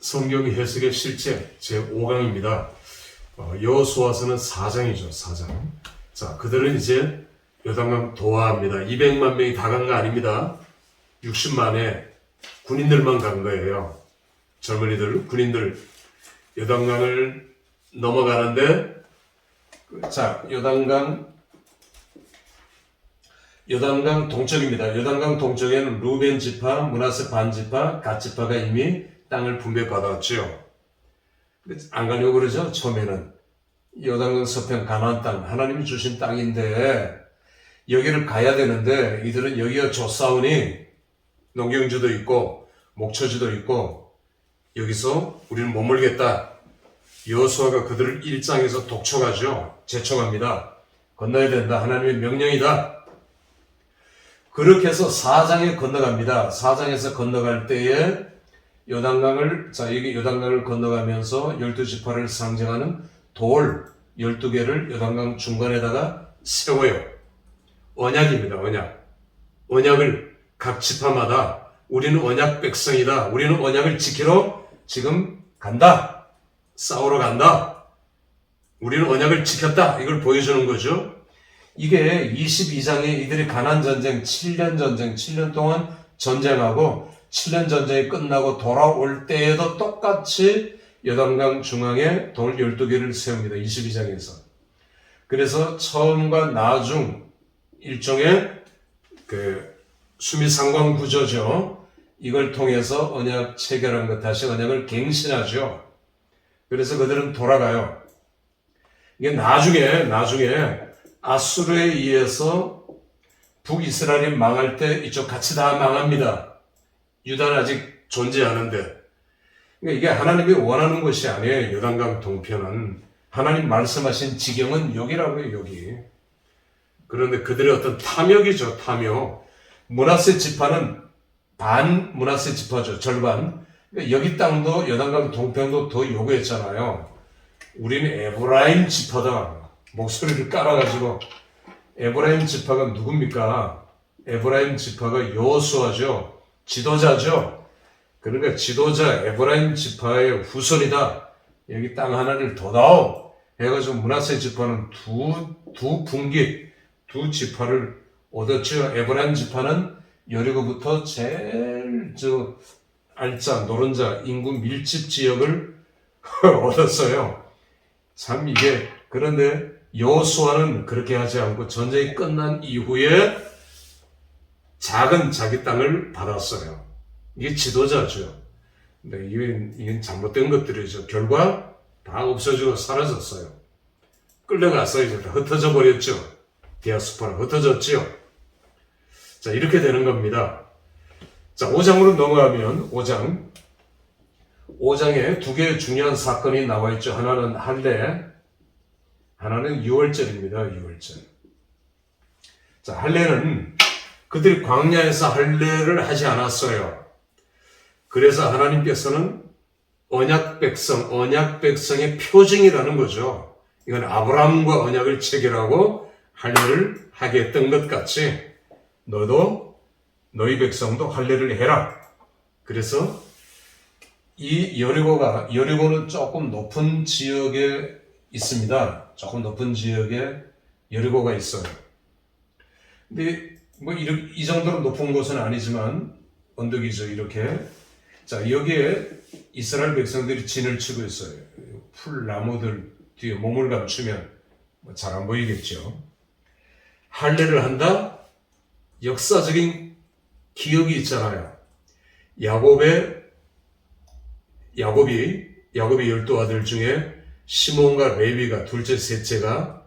성경 해석의 실제 제5강입니다. 여호수아서는 4장이죠. 4장. 자, 그들은 이제 요단강 도하합니다. 200만 명이 다 간 거 아닙니다. 60만의 군인들만 간 거예요. 젊은이들, 군인들 요단강을 넘어가는데, 자, 요단강 동쪽입니다. 요단강 동쪽에는 루벤 지파, 므낫세 반 지파, 갓 지파가 이미 땅을 분배받았죠. 안 가려고 그러죠. 처음에는 요단강 서편 가나안 땅, 하나님이 주신 땅인데 여기를 가야 되는데 이들은 여기가 좋사오니 농경지도 있고 목초지도 있고 여기서 우리는 머물겠다. 여호수아가 그들을 1장에서 독촉하죠. 제촉합니다. 건너야 된다. 하나님의 명령이다. 그렇게 해서 4장에 건너갑니다. 4장에서 건너갈 때에 여기 요단강을 건너가면서 12지파를 상징하는 돌 12개를 요단강 중간에다가 세워요. 언약입니다. 언약. 언약을 각 지파마다 우리는 언약 백성이다. 우리는 언약을 지키러 지금 간다. 싸우러 간다. 우리는 언약을 지켰다. 이걸 보여주는 거죠. 이게 22장에 이들이 가나안 전쟁 7년 전쟁 7년 동안 전쟁하고 7년 전쟁이 끝나고 돌아올 때에도 똑같이 요단강 중앙에 돌 12개를 세웁니다. 22장에서. 그래서 처음과 나중 일종의 수미상관 구조죠. 이걸 통해서 언약 체결한 것, 다시 언약을 갱신하죠. 그래서 그들은 돌아가요. 이게 나중에 아수르에 의해서 북이스라엘이 망할 때 이쪽 같이 다 망합니다. 유다는 아직 존재하는데. 그러니까 이게 하나님이 원하는 것이 아니에요. 요단강 동편은. 하나님 말씀하신 지경은 여기라고요. 여기. 그런데 그들의 어떤 탐욕이죠. 탐욕. 므낫세 지파는 반 므낫세 지파죠. 절반. 그러니까 여기 땅도 요단강 동편도 더 요구했잖아요. 우리는 에브라임 지파다. 목소리를 깔아가지고. 에브라임 지파가 누굽니까? 에브라임 지파가 여호수아죠. 지도자죠. 그러니까 지도자 에브라임 지파의 후손이다. 여기 땅 하나를 더 다오. 해가지고 므낫세 지파는 두 분기, 두 지파를 얻었죠. 에브라임 지파는 여리고부터 제일 알짜, 노른자, 인구 밀집 지역을 얻었어요. 참 이게, 그런데 여호수아는 그렇게 하지 않고 전쟁이 끝난 이후에 작은 자기 땅을 받았어요. 이게 지도자죠. 근데 이건 잘못된 것들이죠. 결과 다 없어지고 사라졌어요. 끌려갔어요. 이제 다 흩어져 버렸죠. 디아스포라 흩어졌죠. 자, 이렇게 되는 겁니다. 자, 5장으로 넘어가면 5장에 두 개의 중요한 사건이 나와 있죠. 하나는 할례, 하나는 유월절입니다. 유월절. 자, 할례는 그들이 광야에서 할례를 하지 않았어요. 그래서 하나님께서는 언약 백성의 표징이라는 거죠. 이건 아브라함과 언약을 체결하고 할례를 하게 했던 것 같이 너도 너희 백성도 할례를 해라. 그래서 이 여리고는 조금 높은 지역에 있습니다. 조금 높은 지역에 여리고가 있어요. 근데 이 정도로 높은 곳은 아니지만 언덕이죠. 이렇게. 자, 여기에 이스라엘 백성들이 진을 치고 있어요. 풀 나무들 뒤에 몸을 감추면 잘 안 보이겠죠. 할례를 한다? 역사적인 기억이 있잖아요. 야곱이 12 아들 중에 시몬과 레위가 둘째 셋째가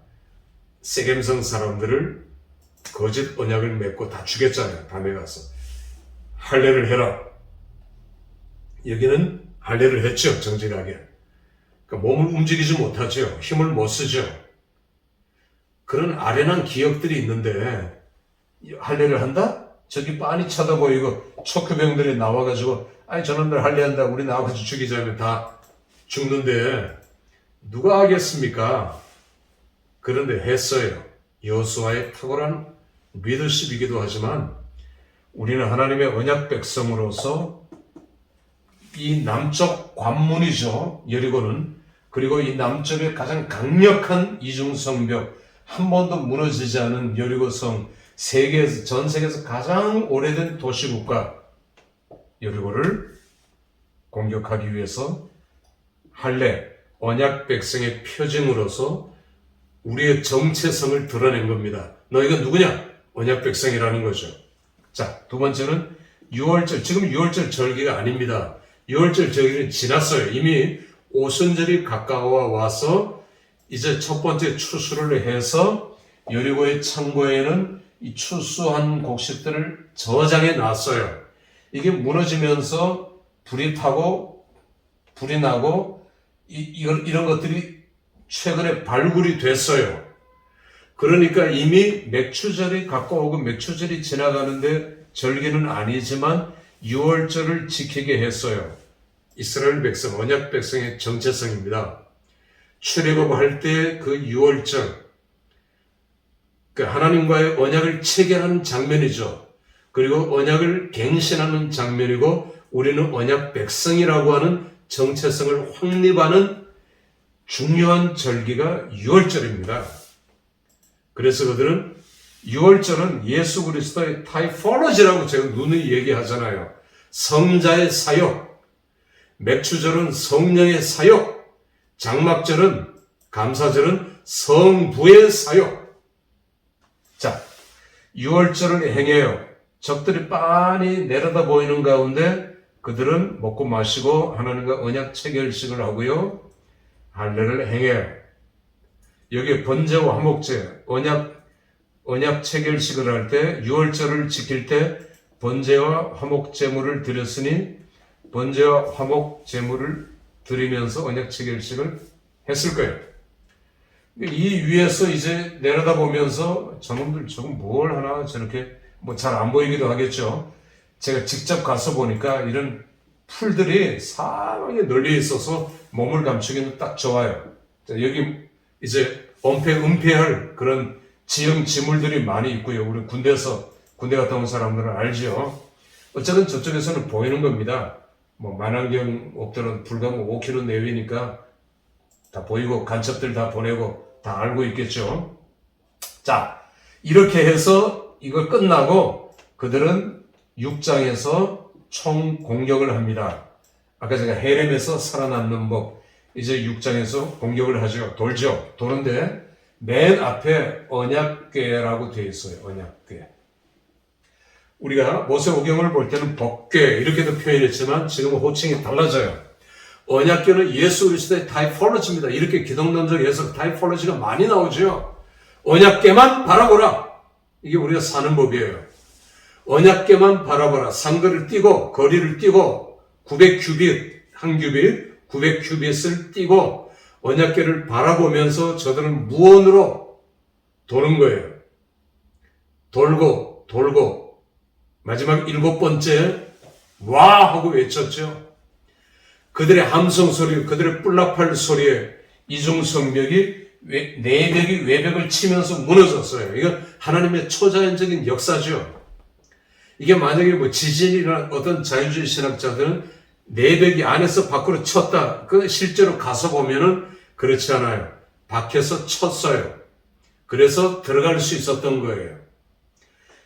세겜성 사람들을 거짓 언약을 맺고 다 죽였잖아요. 밤에 가서. 할례를 해라. 여기는 할례를 했죠. 정직하게. 그러니까 몸을 움직이지 못하죠. 힘을 못 쓰죠. 그런 아련한 기억들이 있는데 할례를 한다? 저기 빤히 쳐다보이고 척후병들이 나와가지고 아니 저놈들 할례한다. 우리 나와가지고 죽이자면 다 죽는데 누가 하겠습니까? 그런데 했어요. 여호수아의 탁월한 리더십이기도 하지만 우리는 하나님의 언약 백성으로서 이 남쪽 관문이죠. 여리고는. 그리고 이 남쪽의 가장 강력한 이중성벽, 한 번도 무너지지 않은 여리고성, 전 세계에서 가장 오래된 도시국가 여리고를 공격하기 위해서 할례, 언약 백성의 표징으로서 우리의 정체성을 드러낸 겁니다. 너희가 누구냐? 언약 백성이라는 거죠. 자, 두 번째는 유월절. 지금 유월절 절기가 아닙니다. 유월절 절기는 지났어요. 이미 오순절이 가까워 와서 이제 첫 번째 추수를 해서 여리고의 창고에는 이 추수한 곡식들을 저장해 놨어요. 이게 무너지면서 불이 타고 불이 나고 이런 것들이 최근에 발굴이 됐어요. 그러니까 이미 맥추절이 가까우고 맥추절이 지나가는데 절기는 아니지만 유월절을 지키게 했어요. 이스라엘 백성, 언약 백성의 정체성입니다. 출애굽할 때 그 유월절, 그 하나님과의 언약을 체결하는 장면이죠. 그리고 언약을 갱신하는 장면이고 우리는 언약 백성이라고 하는 정체성을 확립하는 중요한 절기가 유월절입니다. 그래서 그들은 유월절은 예수 그리스도의 타이포로지라고 제가 누누이 얘기하잖아요. 성자의 사역, 맥추절은 성령의 사역, 장막절은 감사절은 성부의 사역. 자, 유월절을 행해요. 적들이 빤히 내려다 보이는 가운데 그들은 먹고 마시고 하나님과 언약 체결식을 하고요. 할례를 행해요. 여기에 번제와 화목제, 언약 체결식을 할 때, 유월절을 지킬 때 번제와 화목제물을 드렸으니 번제와 화목제물을 드리면서 언약 체결식을 했을 거예요. 이 위에서 이제 내려다보면서 저놈들 저건 뭘 하나 저렇게 뭐 잘 안 보이기도 하겠죠. 제가 직접 가서 보니까 이런 풀들이 사방에 널려 있어서 몸을 감추기는 딱 좋아요. 자, 여기 이제 은폐할 그런 지형 지물들이 많이 있고요. 우리 군대 갔다 온 사람들은 알죠. 어쨌든 저쪽에서는 보이는 겁니다. 뭐 만안경 옥들은 불과 5km 내외니까 다 보이고 간첩들 다 보내고 다 알고 있겠죠. 자, 이렇게 해서 이걸 끝나고 그들은 6장에서 총 공격을 합니다. 아까 제가 헤렘에서 살아남는 법, 이제 6장에서 공격을 하죠. 도는데 맨 앞에 언약궤라고 되어 있어요. 언약궤. 우리가 모세오경을 볼 때는 법궤 이렇게도 표현했지만 지금은 호칭이 달라져요. 언약궤는 예수 그리스도의 타이포로지입니다. 이렇게 기독론적 해석 타이포로지가 많이 나오죠. 언약궤만 바라보라. 이게 우리가 사는 법이에요. 언약궤만 바라보라. 상거를 띄고 거리를 띄고 900규빗 한 규빗 900규빗을 띄고 언약궤를 바라보면서 저들은 무언으로 도는 거예요. 돌고 마지막 7번째 와 하고 외쳤죠. 그들의 함성 소리, 그들의 뿔나팔 소리에 이중성벽이 내벽이 외벽을 치면서 무너졌어요. 이건 하나님의 초자연적인 역사죠. 이게 만약에 뭐 지진이나 어떤 자유주의 신학자들은 내벽이 안에서 밖으로 쳤다. 그 실제로 가서 보면은 그렇지 않아요. 밖에서 쳤어요. 그래서 들어갈 수 있었던 거예요.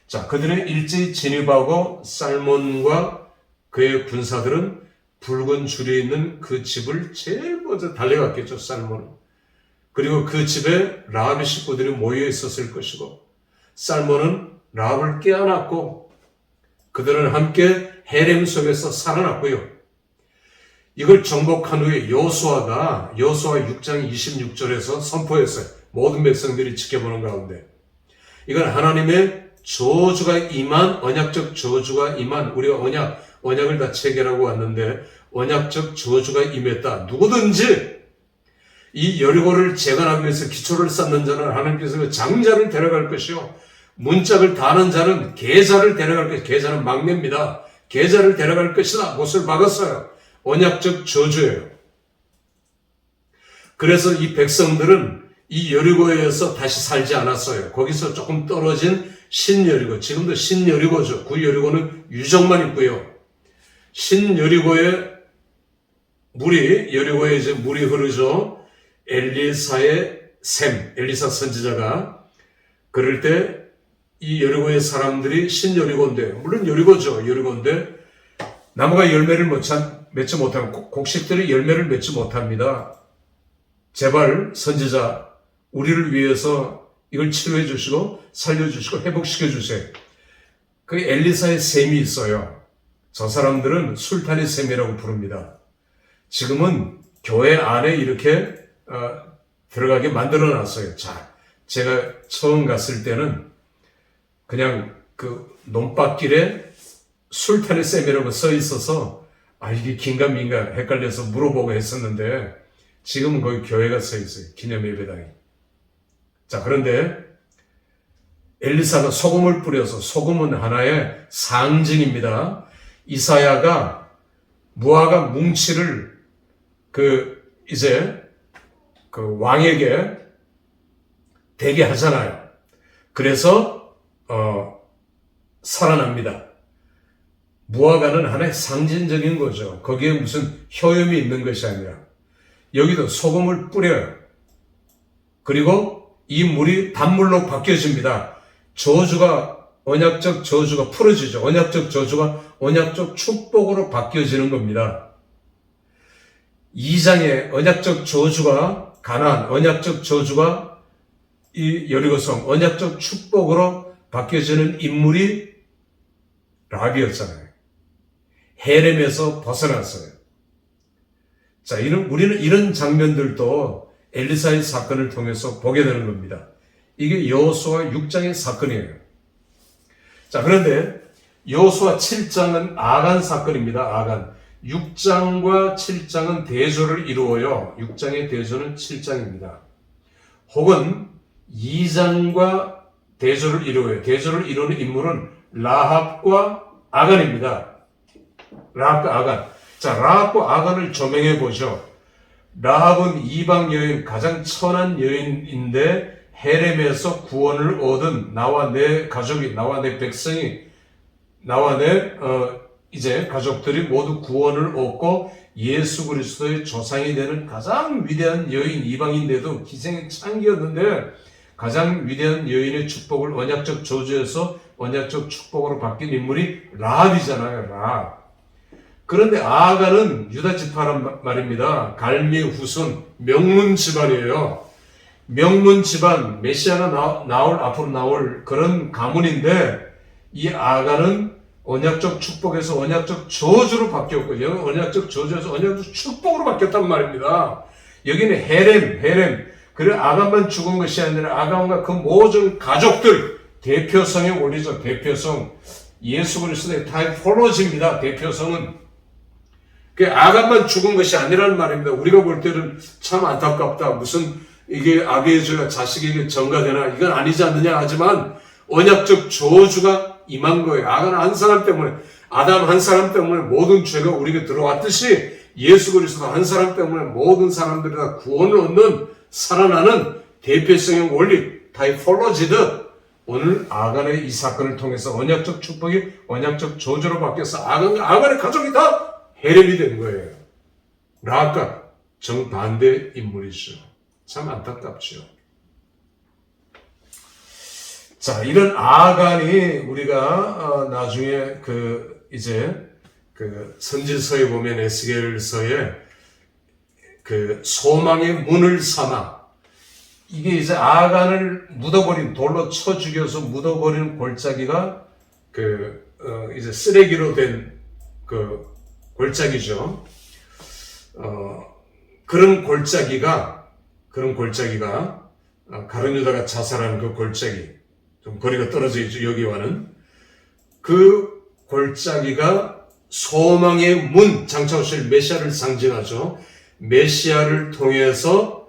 자, 그들은 일제히 진입하고 살몬과 그의 군사들은 붉은 줄이 있는 그 집을 제일 먼저 달려갔겠죠, 살몬은. 그리고 그 집에 라합의 식구들이 모여 있었을 것이고 살몬은 라합을 깨어났고 그들은 함께 헤렘 속에서 살아났고요. 이걸 정복한 후에 여호수아 6장 26절에서 선포했어요. 모든 백성들이 지켜보는 가운데. 이건 하나님의 저주가 임한, 언약적 저주가 임한, 우리가 언약을 다 체결하고 왔는데 언약적 저주가 임했다. 누구든지 이 여리고를 재건하기 위해서 기초를 쌓는 자는 하나님께서 장자를 데려갈 것이요 문짝을 다는 자는 계자를 데려갈 것이다. 계자는 막내입니다. 계자를 데려갈 것이다. 못을 막았어요. 언약적 저주예요. 그래서 이 백성들은 이 여리고에서 다시 살지 않았어요. 거기서 조금 떨어진 신여리고, 지금도 신여리고죠. 구여리고는 유적만 있고요. 신여리고에 물이 여리고에 이제 물이 흐르죠. 엘리사의 샘, 엘리사 선지자가 그럴 때 이 여리고의 사람들이 신여리고인데, 물론 여리고죠. 여리고인데 나무가 열매를 맺지 못하고 곡식들이 열매를 맺지 못합니다. 제발 선지자 우리를 위해서 이걸 치료해 주시고 살려주시고 회복시켜 주세요. 그 엘리사의 셈이 있어요. 저 사람들은 술탄의 셈이라고 부릅니다. 지금은 교회 안에 이렇게 들어가게 만들어 놨어요. 자, 제가 처음 갔을 때는 그냥 그 논밭길에 술탄의 셈이라고 써 있어서 이게 긴가민가 헷갈려서 물어보고 했었는데 지금은 거기 교회가 써 있어요. 기념예배당이. 자, 그런데 엘리사가 소금을 뿌려서, 소금은 하나의 상징입니다. 이사야가 무화과 뭉치를 이제 왕에게 대게 하잖아요. 그래서 살아납니다. 무화과는 하나의 상징적인 거죠. 거기에 무슨 효염이 있는 것이 아니라 여기도 소금을 뿌려요. 그리고 이 물이 단물로 바뀌어집니다. 언약적 저주가 풀어지죠. 언약적 저주가 언약적 축복으로 바뀌어지는 겁니다. 2장의 언약적 저주가 가나안, 언약적 저주가 이 여리고성, 언약적 축복으로 바뀌어지는 인물이 라합이었잖아요. 헤렘에서 벗어났어요. 자, 우리는 이런 장면들도 엘리사의 사건을 통해서 보게 되는 겁니다. 이게 여호수아 6장의 사건이에요. 자, 그런데 여호수아 7장은 아간 사건입니다. 아간. 6장과 7장은 대조를 이루어요. 6장의 대조는 7장입니다. 혹은 2장과 대조를 이루어요. 대조를 이루는 인물은 라합과 아간입니다. 라합과 아간. 자, 라합과 아간을 조명해 보죠. 라합은 이방 여인, 가장 천한 여인인데 헤렘에서 구원을 얻은 나와 내 가족이, 나와 내 백성이, 나와 내 이제 가족들이 모두 구원을 얻고 예수 그리스도의 조상이 되는 가장 위대한 여인, 이방인데도 기생의 창기였는데 가장 위대한 여인의 축복을 언약적 저주에서 언약적 축복으로 바뀐 인물이 라합이잖아요. 라합. 그런데 아간은 유다 지파란 말입니다. 갈미 후손 명문 집안이에요. 명문 집안, 메시아가 앞으로 나올 그런 가문인데 이 아간은 언약적 축복에서 언약적 저주로 바뀌었고 언약적 저주에서 언약적 축복으로 바뀌었단 말입니다. 여기는 헤렘. 그래 아간만 죽은 것이 아니라 아간과 그 모든 가족들 대표성에 올리죠. 대표성. 예수 그리스도의 타이폴로지입니다. 대표성은. 그 아간만 죽은 것이 아니라는 말입니다. 우리가 볼 때는 참 안타깝다. 무슨 이게 악의 죄가 자식에게 전가되나 이건 아니지 않느냐 하지만 언약적 저주가 임한 거예요. 아간 한 사람 때문에, 아담 한 사람 때문에 모든 죄가 우리에게 들어왔듯이 예수 그리스도 한 사람 때문에 모든 사람들이 다 구원을 얻는 살아나는 대표성의 원리, 타이폴로지듯 오늘 아간의 이 사건을 통해서 언약적 축복이 언약적 저주로 바뀌어서 아간의 가족이 다 헤렘이 된 거예요. 라합과 정반대 인물이죠. 참 안타깝죠. 자, 이런 아간이 우리가 나중에 선지서에 보면 에스겔서에 소망의 문을 삼아 이게 이제 아간을 돌로 쳐 죽여서 묻어버리는 골짜기가 이제 쓰레기로 된 골짜기죠. 그런 골짜기가 가룟 유다가 자살한 그 골짜기, 좀 거리가 떨어져 있죠. 여기와는. 그 골짜기가 소망의 문, 장차 오실 메시아를 상징하죠. 메시아를 통해서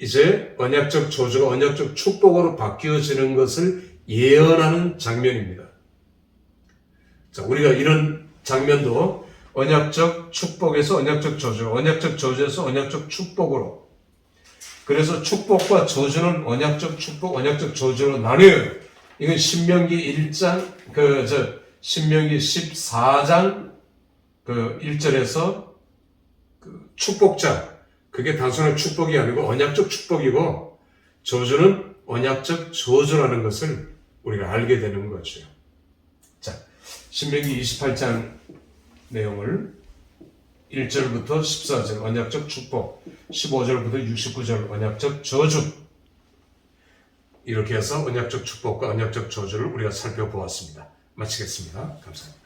이제 언약적 저주가 언약적 축복으로 바뀌어지는 것을 예언하는 장면입니다. 자, 우리가 이런 장면도 언약적 축복에서 언약적 저주, 언약적 저주에서 언약적 축복으로. 그래서 축복과 저주는 언약적 축복, 언약적 저주로 나뉘어요. 이건 신명기 1장, 신명기 14장 1절에서 축복자, 그게 단순한 축복이 아니고 언약적 축복이고 저주는 언약적 저주라는 것을 우리가 알게 되는 거죠. 자, 신명기 28장 내용을 1절부터 14절 언약적 축복, 15절부터 69절 언약적 저주, 이렇게 해서 언약적 축복과 언약적 저주를 우리가 살펴보았습니다. 마치겠습니다. 감사합니다.